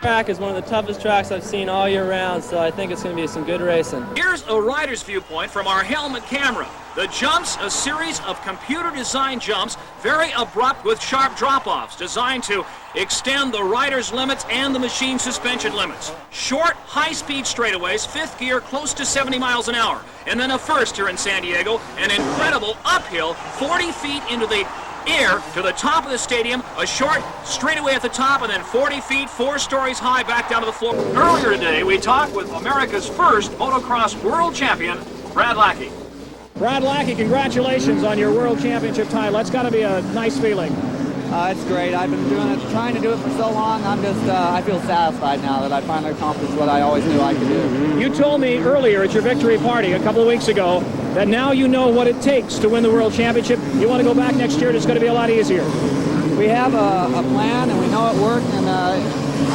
track is one of the toughest tracks I've seen all year round, so I think it's going to be some good racing. Here's a rider's viewpoint from our helmet camera. The jumps, a series of computer-designed jumps, very abrupt with sharp drop-offs, designed to extend the rider's limits and the machine suspension limits. Short, high-speed straightaways, fifth gear, close to 70 miles an hour. And then a first here in San Diego, an incredible uphill, 40 feet into the air to the top of the stadium, a short straightaway at the top, and then 40 feet, 4 stories high, back down to the floor. Earlier today, we talked with America's first motocross world champion, Brad Lackey. Brad Lackey, congratulations on your world championship title. That's got to be a nice feeling. It's great. I've been trying to do it for so long. I feel satisfied now that I finally accomplished what I always knew I could do. You told me earlier at your victory party a couple of weeks ago that now you know what it takes to win the world championship. You want to go back next year, and it's going to be a lot easier. We have a plan, and we know it worked, and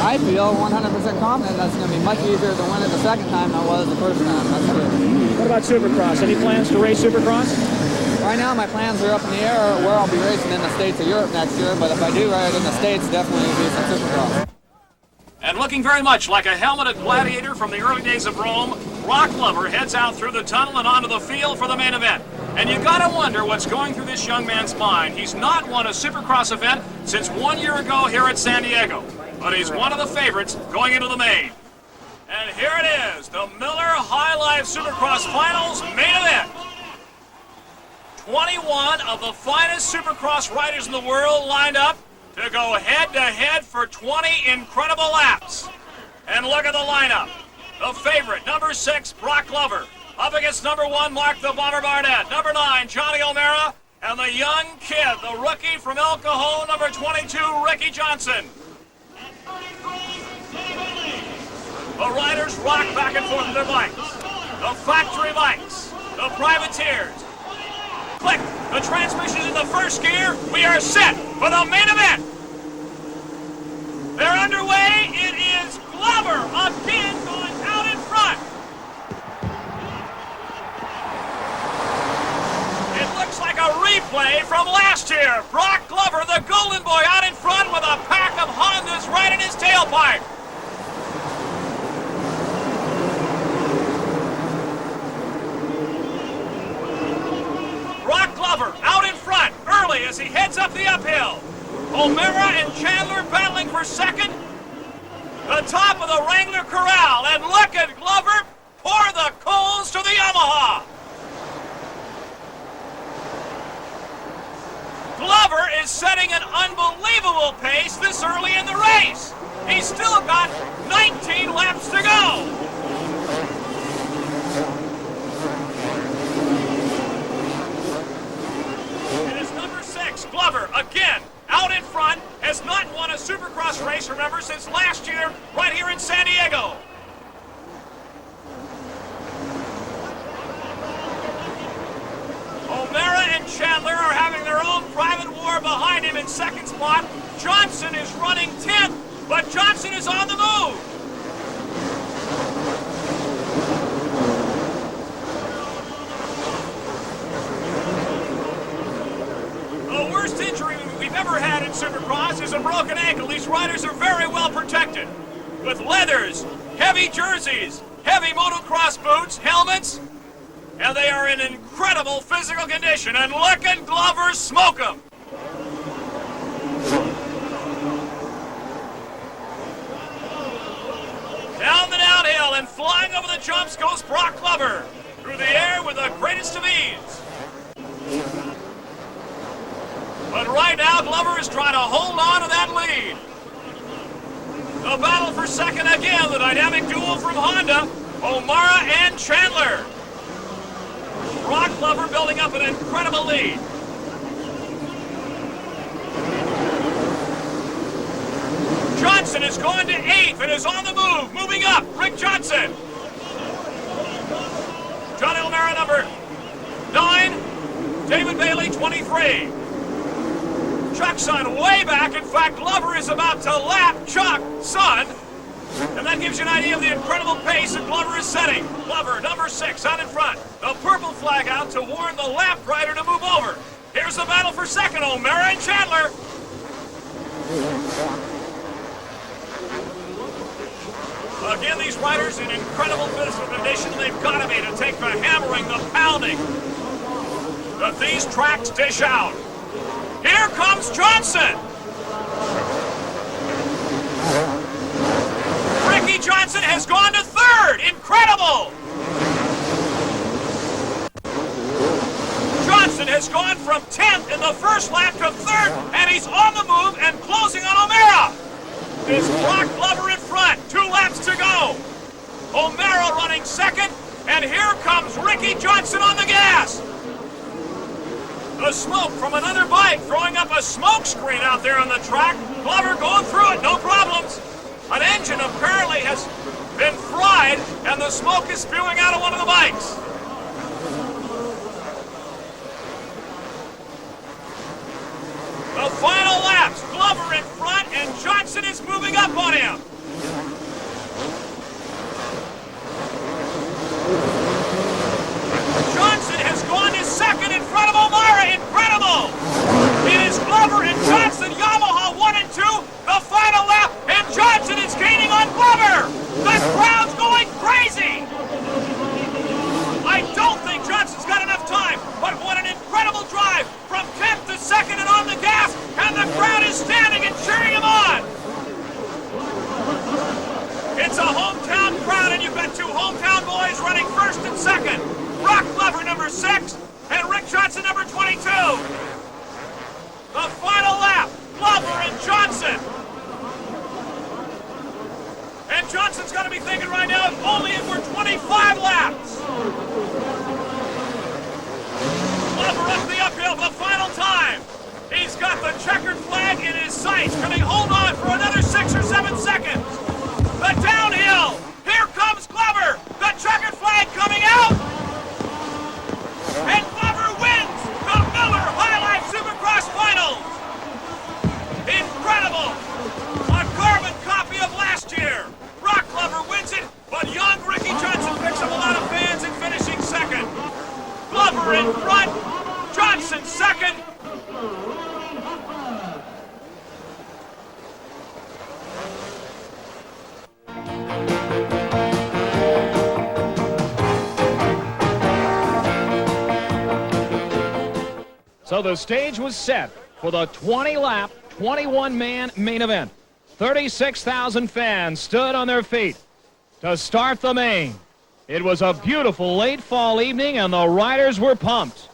I feel 100% confident that's going to be much easier to win it the second time than it was the first time. That's true. What about Supercross? Any plans to race Supercross? Right now, my plans are up in the air where I'll be racing in the States of Europe next year, but if I do ride in the States, definitely it'll be some Supercross. And looking very much like a helmeted gladiator from the early days of Rome, Brock Glover heads out through the tunnel and onto the field for the main event. And you gotta wonder what's going through this young man's mind. He's not won a Supercross event since 1 year ago here at San Diego, but he's one of the favorites going into the main. And here it is, the Miller High Life Supercross Finals main event. 21 of the finest Supercross riders in the world lined up to go head-to-head for 20 incredible laps. And look at the lineup. The favorite, number 6, Brock Glover, up against number 1, Mark the Bomber Barnett, number 9, Johnny O'Mara, and the young kid, the rookie from El Cajon, number 22, Ricky Johnson. The riders rock back and forth with their bikes. The factory bikes, the privateers. Click, the transmission's in the first gear. We are set for the main event. They're underway. It is Glover again going out in front. It looks like a replay from last year. Brock Glover, the golden boy, out in front with a pack of Hondas right in his tailpipe. Brock Glover out in front early as he heads up the uphill. O'Mara and Chandler battling for second. The top of the Wrangler Corral, and look at Glover pour the coals to the Yamaha. Glover is setting an unbelievable pace this early in the race. He's still got 19 laps to go. It is number 6, Glover, again, out in front, has not won a Supercross race, remember, since last year, right here in San Diego. O'Mara and Chandler are having their own private war behind him in second spot. Johnson is running 10th, but Johnson is on the move. The worst injury we've ever had in Supercross is a broken ankle. These riders are very well protected with leathers, heavy jerseys, heavy motocross boots, helmets, and they are in incredible physical condition. And look at Glover smoke them. Down the downhill and flying over the jumps goes Brock Glover through the air with the greatest of ease. But right now, Glover is trying to hold on to that lead. The battle for second again, the dynamic duo from Honda, O'Mara and Chandler. Brock Glover building up an incredible lead. Johnson is going to 8th and is on the move, moving up, Rick Johnson. Johnny O'Mara, number 9, David Bailey, 23. Chuck Son way back. In fact, Glover is about to lap Chuck Son. And that gives you an idea of the incredible pace that Glover is setting. Glover, number 6, out in front. The purple flag out to warn the lap rider to move over. Here's the battle for second, O'Mara and Chandler. Again, these riders in incredible physical condition. They've got to be to take the hammering, the pounding that these tracks dish out. Here comes Johnson. Ricky Johnson has gone to third. Incredible. Johnson has gone from 10th in the first lap to third, and he's on the move and closing on O'Mara. Is Brock Glover in front? 2 laps to go. O'Mara running second, and here comes Ricky Johnson on the gas. The smoke from another bike throwing up a smoke screen out there on the track. Glover going through it, no problems. An engine apparently has been fried, and the smoke is spewing out of one of the bikes. The final laps, Glover in front, and Johnson is moving up on him. Johnson has gone to second in front of O'Mara. Incredible! It is Glover and Johnson, Yamaha 1 and 2, the final lap, and Johnson is gaining on Glover. The crowd's going crazy. I don't think Johnson's got enough time, but what an incredible drive from 10th to 2nd and on the gas, and the crowd is standing and cheering him on. It's a hometown crowd, and you've got 2 hometown boys running 1st and 2nd. Brock Glover, number 6, and Rick Johnson, number 22. The final lap, Glover and Johnson. And Johnson's got to be thinking right now, if only it were 25 laps. Glover up the uphill for the final time. He's got the checkered flag in his sights. Can he hold on for another 6 or 7 seconds? The downhill. Here comes Glover. The checkered flag coming out. And Glover wins the Miller High Life Supercross Finals. Incredible. A carbon copy of last year. Brock Glover wins it, but young Ricky Johnson picks up a lot of fans in finishing second. Glover in front, Johnson second. So the stage was set for the 20-lap, 21-man main event. 36,000 fans stood on their feet to start the main. It was a beautiful late fall evening, and the riders were pumped.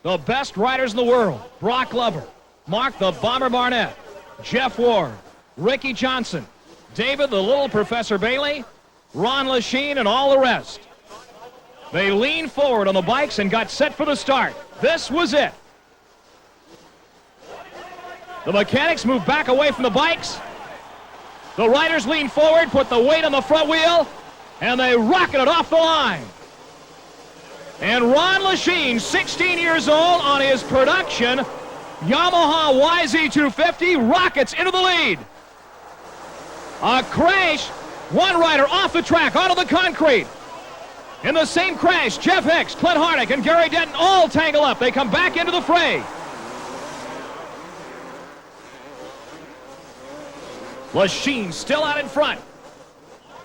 The best riders in the world, Brock Glover, Mark the Bomber Barnett, Jeff Ward, Ricky Johnson, David the Little Professor Bailey, Ron Lachine, and all the rest. They leaned forward on the bikes and got set for the start. This was it. The mechanics moved back away from the bikes. The riders leaned forward, put the weight on the front wheel, and they rocketed off the line. And Ron Lachine, 16 years old, on his production Yamaha YZ250, rockets into the lead. A crash, one rider off the track, onto the concrete. In the same crash, Jeff Hicks, Clint Hardick, and Gary Denton all tangle up. They come back into the fray. Lachine still out in front,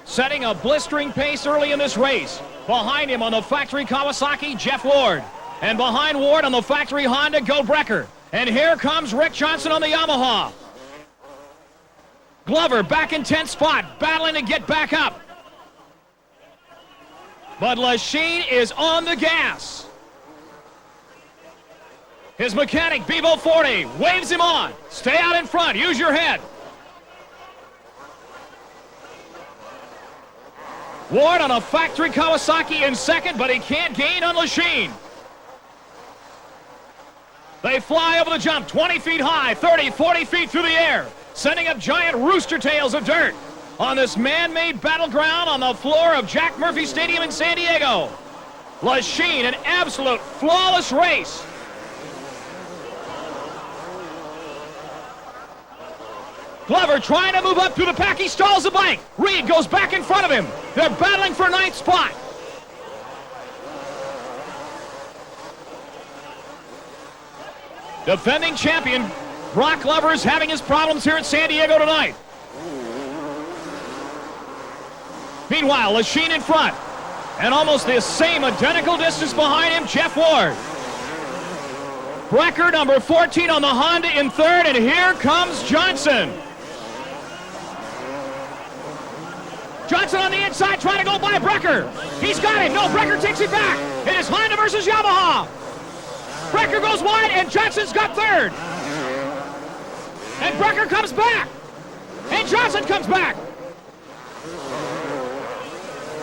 setting a blistering pace early in this race. Behind him on the factory Kawasaki, Jeff Ward. And behind Ward on the factory Honda, Go Brecker. And here comes Rick Johnson on the Yamaha. Glover back in 10th spot, battling to get back up. But Lachine is on the gas. His mechanic, Bevo 40, waves him on. Stay out in front, use your head. Ward on a factory Kawasaki in second, but he can't gain on Lachine. They fly over the jump, 20 feet high, 30, 40 feet through the air, sending up giant rooster tails of dirt on this man-made battleground on the floor of Jack Murphy Stadium in San Diego. Lachine, an absolute flawless race. Glover trying to move up through the pack. He stalls the bike. Reed goes back in front of him. They're battling for 9th spot. Defending champion Brock Glover is having his problems here at San Diego tonight. Meanwhile, Lachine in front. And almost the same identical distance behind him, Jeff Ward. Brecker, number 14 on the Honda in third, and here comes Johnson. Johnson on the inside trying to go by Brecker. He's got it. No, Brecker takes it back. It is Honda versus Yamaha. Brecker goes wide, and Johnson's got third. And Brecker comes back. And Johnson comes back.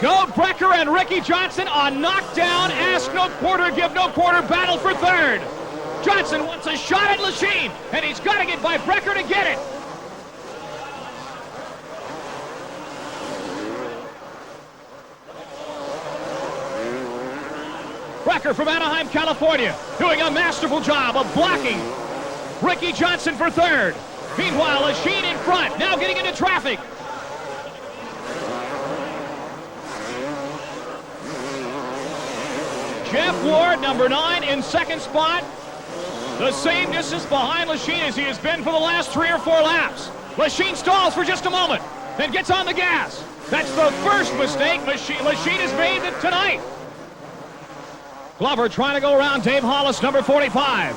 Gold Brecker and Ricky Johnson on knockdown, ask no quarter, give no quarter battle for third. Johnson wants a shot at Lachine, and he's got to get by Brecker to get it. Brecker from Anaheim, California, doing a masterful job of blocking Ricky Johnson for third. Meanwhile, Lachine in front, now getting into traffic. Jeff Ward, number 9, in second spot. The same distance behind Lachine as he has been for the last 3 or 4 laps. Lachine stalls for just a moment, then gets on the gas. That's the first mistake Lachine has made tonight. Glover trying to go around Dave Hollis, number 45.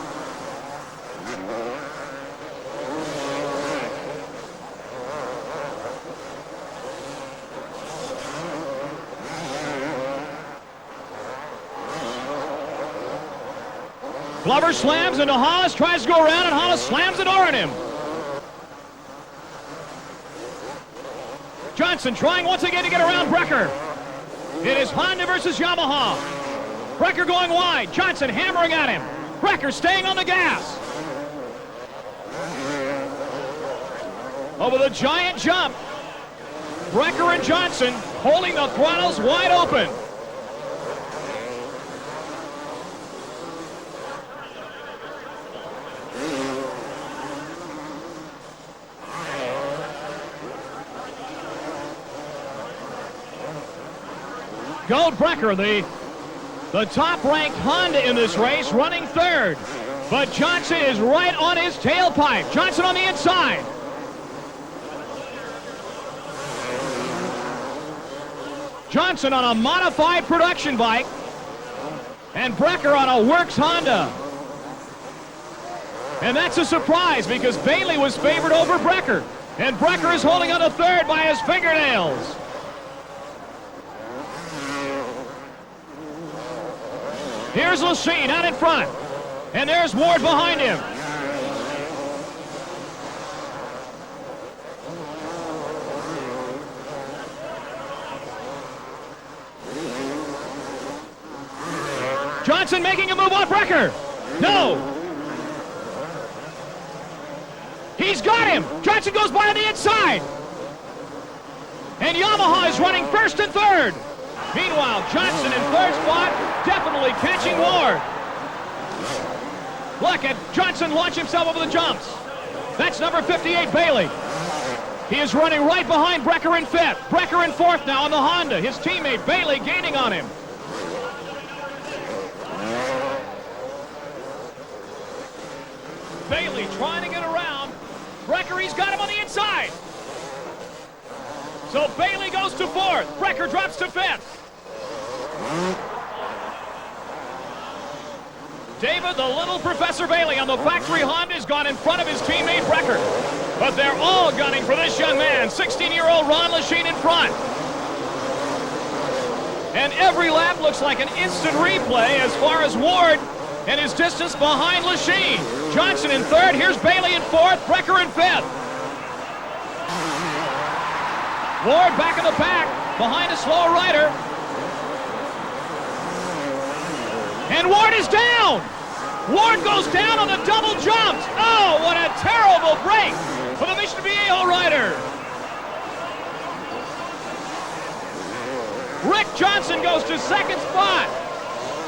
Glover slams into Hollis, tries to go around, and Hollis slams the door on him. Johnson trying once again to get around Brecker. It is Honda versus Yamaha. Brecker going wide, Johnson hammering at him. Brecker staying on the gas. Over the giant jump, Brecker and Johnson holding the throttles wide open. Gold Brecker, the top-ranked Honda in this race, running third. But Johnson is right on his tailpipe. Johnson on the inside. Johnson on a modified production bike. And Brecker on a works Honda. And that's a surprise because Bailey was favored over Brecker. And Brecker is holding on to third by his fingernails. Here's Lachine out in front. And there's Ward behind him. Johnson making a move on Brecker. No. He's got him. Johnson goes by on the inside. And Yamaha is running first and third. Meanwhile, Johnson in third spot, definitely catching Ward. Look at Johnson launch himself over the jumps. That's number 58, Bailey. He is running right behind Brecker in fifth. Brecker in fourth now on the Honda. His teammate Bailey gaining on him. Bailey trying to get around. Brecker, he's got him on the inside. So Bailey goes to fourth. Brecker drops to fifth. David, the little Professor Bailey on the factory Honda has gone in front of his teammate Brecker. But they're all gunning for this young man. 16-year-old Ron Lachine in front. And every lap looks like an instant replay as far as Ward and his distance behind Lachine. Johnson in third. Here's Bailey in fourth. Brecker in fifth. Ward back in the pack behind a slower rider. And Ward is down. Ward goes down on the double jumps. Oh, what a terrible break for the Mission Viejo rider. Rick Johnson goes to second spot.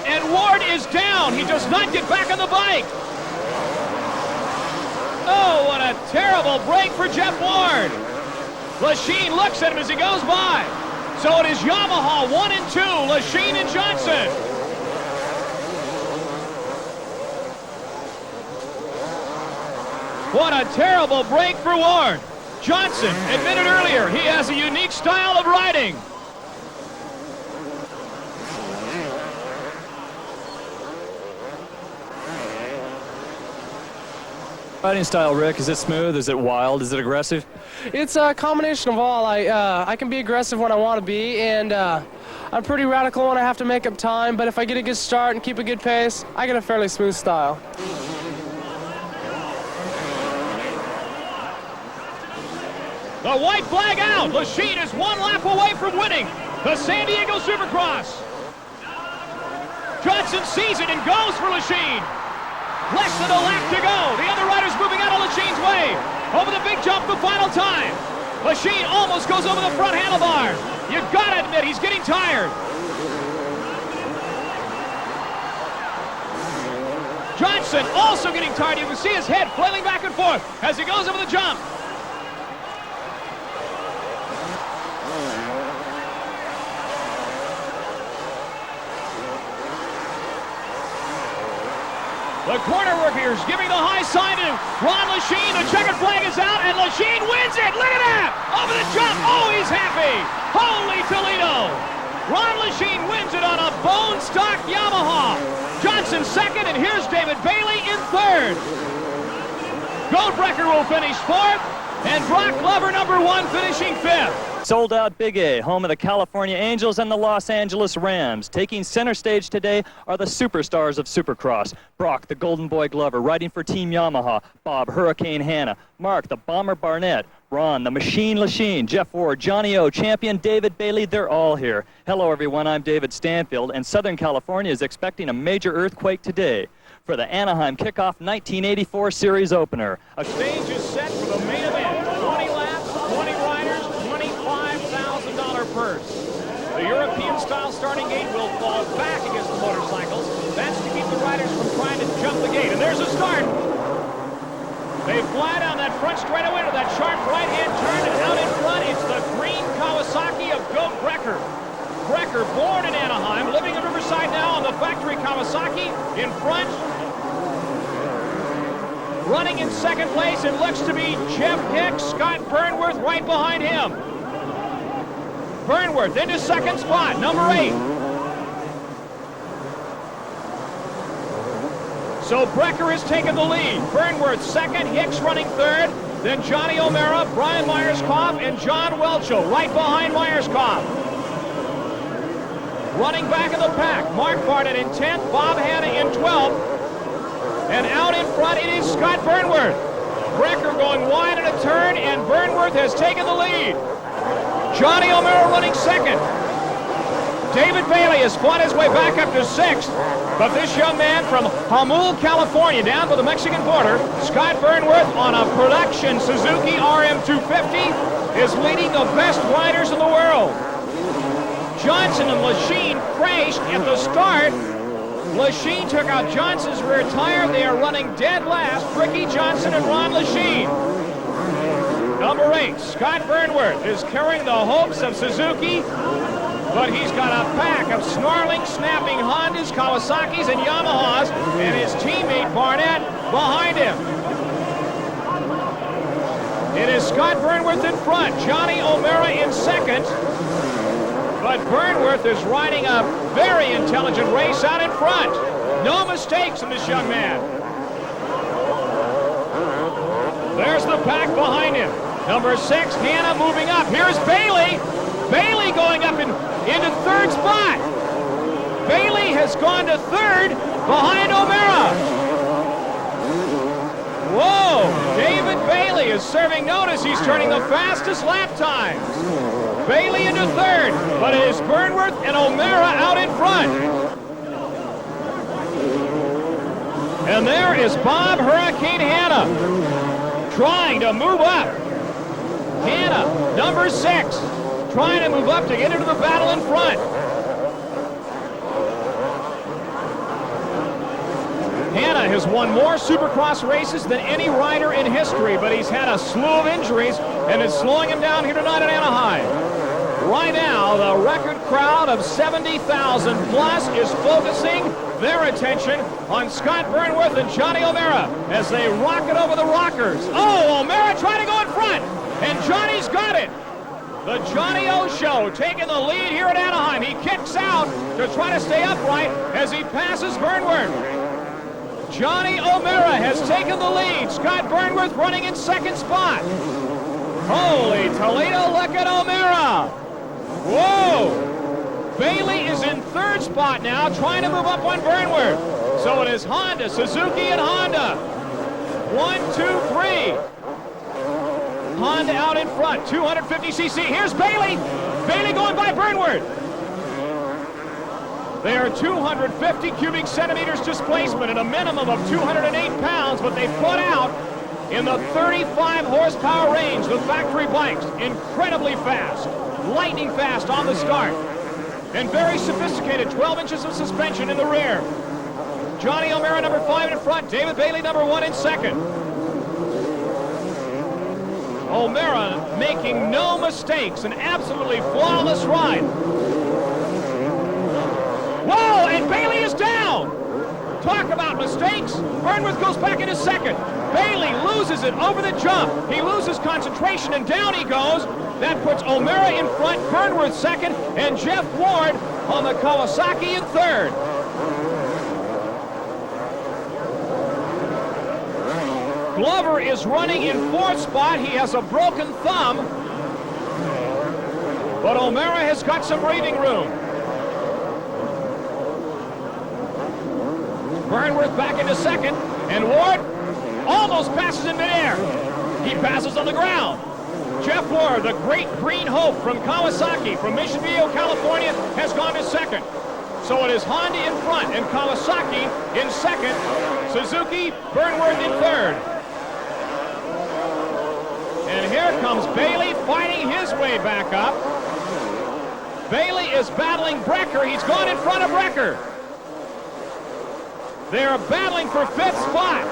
And Ward is down. He does not get back on the bike. Oh, what a terrible break for Jeff Ward. Lachine looks at him as he goes by. So it is Yamaha 1 and 2, Lachine and Johnson. What a terrible break for Ward. Johnson admitted earlier he has a unique style of riding. Riding style, Rick, is it smooth? Is it wild? Is it aggressive? It's a combination of all. I can be aggressive when I want to be, and I'm pretty radical when I have to make up time, but if I get a good start and keep a good pace, I get a fairly smooth style. The white flag out. Lachine is one lap away from winning the San Diego Supercross. Johnson sees it and goes for Lachine. Less than a lap to go. The other riders moving out of Lachine's way. Over the big jump, the final time. Lachine almost goes over the front handlebars. You gotta admit, he's getting tired. Johnson also getting tired. You can see his head flailing back and forth as he goes over the jump. The corner workers giving the high sign to Ron Lachine. The checkered flag is out, and Lachine wins it. Look at that! Over the jump. Oh, he's happy. Holy Toledo! Ron Lachine wins it on a bone stock Yamaha. Johnson second, and here's David Bailey in third. Goldbrecker will finish fourth, and Brock Glover, number one, finishing fifth. Sold out Big A, home of the California Angels and the Los Angeles Rams. Taking center stage today are the superstars of Supercross. Brock, the Golden Boy Glover, riding for Team Yamaha. Bob, Hurricane Hanna. Mark, the Bomber Barnett. Ron, the Machine Lachine. Jeff Ward, Johnny O, Champion David Bailey, they're all here. Hello, everyone. I'm David Stanfield, and Southern California is expecting a major earthquake today for the Anaheim Kickoff 1984 Series opener. A stage is set for the main event. 20 laps, 20 riders, $25,000 purse. The European-style starting gate will fall back against the motorcycles. That's to keep the riders from trying to jump the gate. And there's a start. They fly down that front straightaway to that sharp right-hand turn, and out in front, it's the green Kawasaki of Goat Brecker. Brecker, born in Anaheim, living in Riverside now on the factory Kawasaki. In front, running in second place, it looks to be Jeff Hicks. Scott Burnworth right behind him. Burnworth into second spot, number 8. So Brecker has taken the lead. Burnworth second, Hicks running third, then Johnny O'Mara, Brian Myerscough, and John Welchel right behind Myerscough. Running back in the pack, Mark Barnett in 10th, Bob Hanna in 12th, and out in front it is Scott Burnworth. Brecker going wide in a turn, and Burnworth has taken the lead. Johnny O'Mara running second. David Bailey has fought his way back up to 6th, but this young man from Jamul, California, down to the Mexican border, Scott Burnworth on a production Suzuki RM250, is leading the best riders in the world. Johnson and Lachine crashed at the start. Lachine took out Johnson's rear tire. They are running dead last, Ricky Johnson and Ron Lachine. Number 8, Scott Burnworth, is carrying the hopes of Suzuki, but he's got a pack of snarling, snapping Hondas, Kawasaki's, and Yamahas, and his teammate Barnett behind him. It is Scott Burnworth in front, Johnny O'Mara in second, but Burnworth is riding a very intelligent race out in front. No mistakes in this young man. There's the pack behind him. Number 6, Hanna moving up. Here's Bailey. Bailey going up into third spot. Bailey has gone to third behind O'Mara. Whoa, David Bailey is serving notice. He's turning the fastest lap times. Bailey into third, but it is Burnworth and O'Mara out in front. And there is Bob Hurricane Hanna trying to move up. Hanna, number 6, trying to move up to get into the battle in front. Hanna has won more Supercross races than any rider in history, but he's had a slew of injuries, and it's slowing him down here tonight in Anaheim. Right now, the record crowd of 70,000 plus is focusing their attention on Scott Burnworth and Johnny O'Mara as they rocket over the rockers. Oh, O'Mara trying to go in front, and Johnny's got it. The Johnny O Show taking the lead here at Anaheim. He kicks out to try to stay upright as he passes Burnworth. Johnny O'Mara has taken the lead. Scott Burnworth running in second spot. Holy Toledo, look at O'Mara. Whoa! Bailey is in third spot now, trying to move up on Burnworth. So it is Honda, Suzuki, and Honda. 1, 2, 3. Honda out in front, 250cc. Here's Bailey. Bailey going by Burnworth. They are 250 cubic centimeters displacement and a minimum of 208 pounds, but they put out in the 35 horsepower range with factory bikes. Incredibly fast, lightning fast on the start, and very sophisticated 12 inches of suspension in the rear. Johnny O'Mara, number 5 in front. David Bailey, number 1 in second. O'Mara making no mistakes, an absolutely flawless ride. Whoa, and Bailey is down. Talk about mistakes. Burnworth goes back into second. Bailey loses it over the jump. He loses concentration, and down he goes. That puts O'Mara in front, Burnworth second, and Jeff Ward on the Kawasaki in third. Glover is running in fourth spot. He has a broken thumb, but O'Mara has got some breathing room. Burnworth back into second, and Ward almost passes in midair. He passes on the ground. Jeff Ward, the great green hope from Kawasaki, from Mission Viejo, California, has gone to second. So it is Honda in front and Kawasaki in second. Suzuki, Burnworth in third. And here comes Bailey fighting his way back up. Bailey is battling Brecker. He's gone in front of Brecker. They are battling for fifth spot.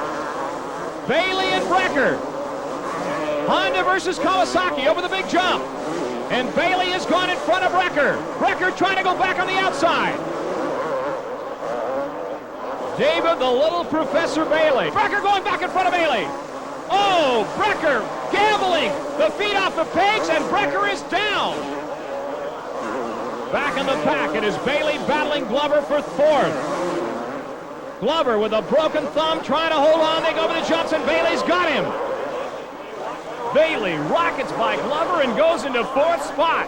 Bailey and Brecker. Honda versus Kawasaki over the big jump. And Bailey has gone in front of Brecker. Brecker trying to go back on the outside. David, the little Professor Bailey. Brecker going back in front of Bailey. Oh, Brecker gambling. The feet off the pegs, and Brecker is down. Back in the pack, it is Bailey battling Glover for fourth. Glover with a broken thumb trying to hold on. They go over the jumps, and Bailey's got him. Bailey rockets by Glover and goes into fourth spot.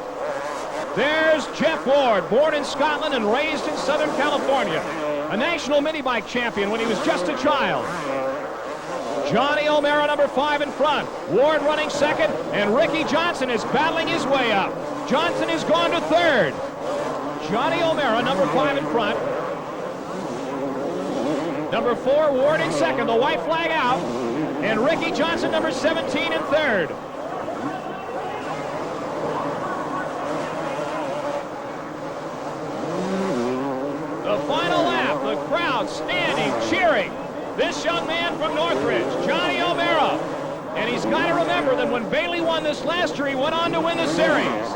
There's Jeff Ward, born in Scotland and raised in Southern California. A national mini bike champion when he was just a child. Johnny O'Mara, number 5 in front. Ward running second, and Ricky Johnson is battling his way up. Johnson has gone to third. Johnny O'Mara, number 5 in front. Number 4, Ward in second, the white flag out. And Ricky Johnson, number 17 in third. The final lap, the crowd standing, cheering. This young man from Northridge, Johnny O'Mara. And he's got to remember that when Bailey won this last year, he went on to win the series.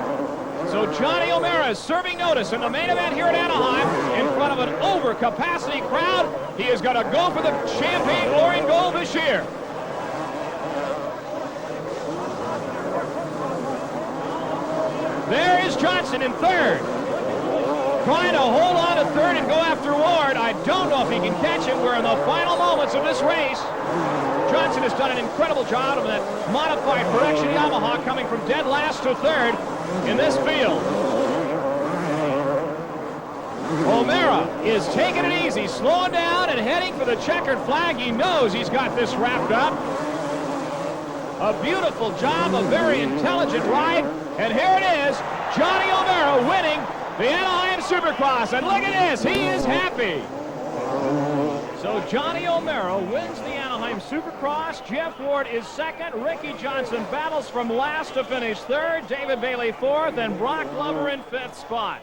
So Johnny O'Mara is serving notice in the main event here at Anaheim in front of an over-capacity crowd. He is going to go for the Champagne Glory and Gold this year. There is Johnson in third. Trying to hold on to third and go after Ward. I don't know if he can catch him. We're in the final moments of this race. Johnson has done an incredible job of that modified production Yamaha coming from dead last to third in this field. O'Mara is taking it easy, slowing down and heading for the checkered flag. He knows he's got this wrapped up. A beautiful job, a very intelligent ride. And here it is, Johnny O'Mara winning the Anaheim Supercross. And look at this, he is happy. So Johnny O'Mara wins the Anaheim Supercross. Jeff Ward is second. Ricky Johnson battles from last to finish third. David Bailey fourth, and Brock Glover in fifth spot.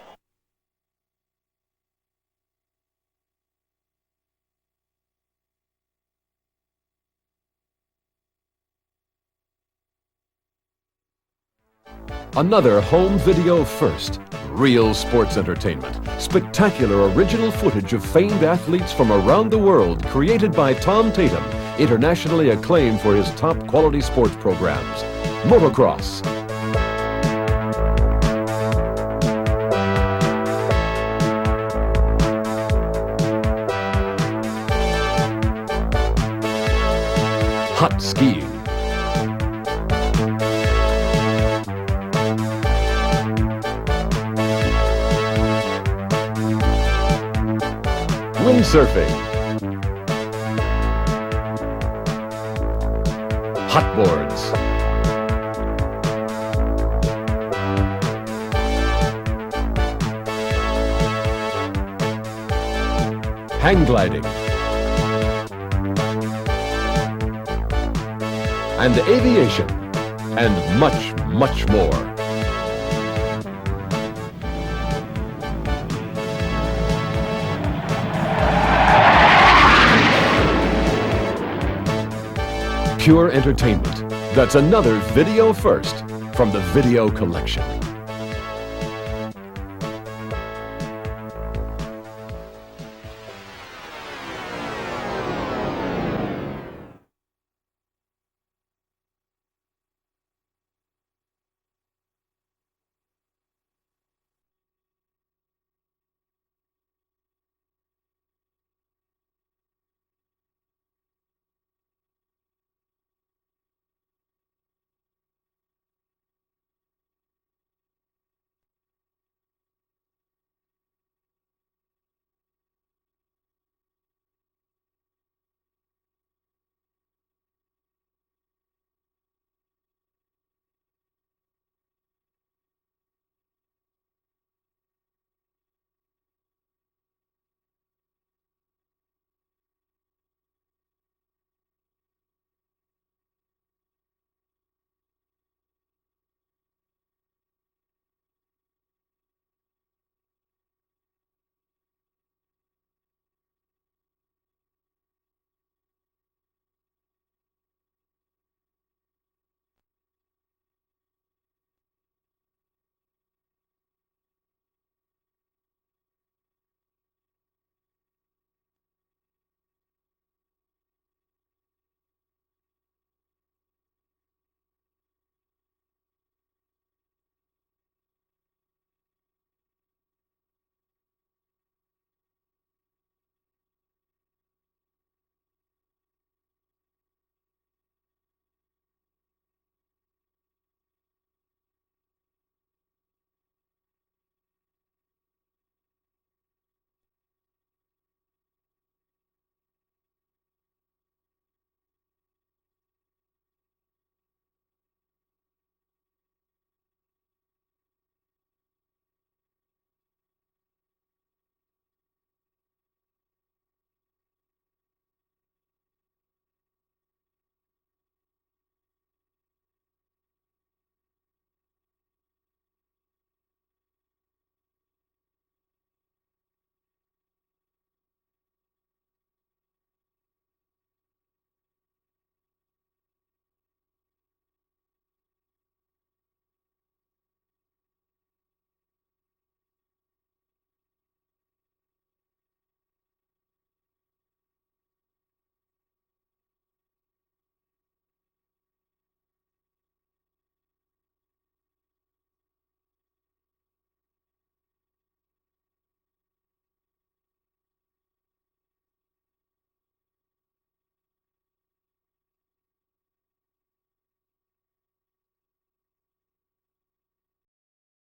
Another home video first. Real sports entertainment. Spectacular original footage of famed athletes from around the world created by Tom Tatum, internationally acclaimed for his top quality sports programs. Motocross. hot skiing, windsurfing, hot boards, hang gliding, and aviation, and much, much more. Pure entertainment. That's another video first from the Video Collection.